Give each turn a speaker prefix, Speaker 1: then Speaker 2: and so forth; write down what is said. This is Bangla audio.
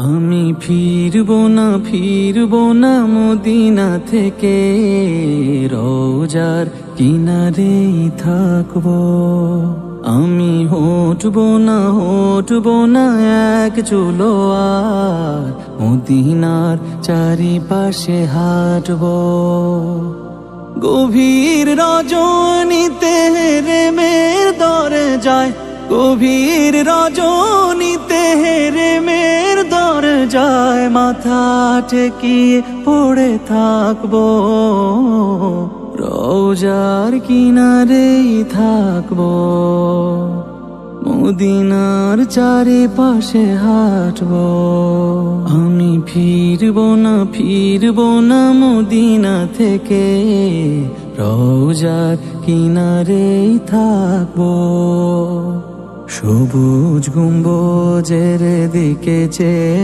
Speaker 1: আমি ফিরবো না মদিনা থেকে, রওজার কিনারেই থাকবো। আমি হটবো না এক চুলো আর মদিনার চারিপাশে হাঁটবো। গভীর রজনীতে হেরেমের দরজায়, গভীর রজনীতে হেরেমের দরজায় মাথা ঠেকিয়ে পড়ে থাকবো। রওজার কিনারেই থাকবো, মদিনার চারিপাশে হাঁটবো। আমি ফিরবো না মদিনা থেকে, রওজার কিনারেই থাকবো। সবুজ গম্বুজের দিকে চেয়ে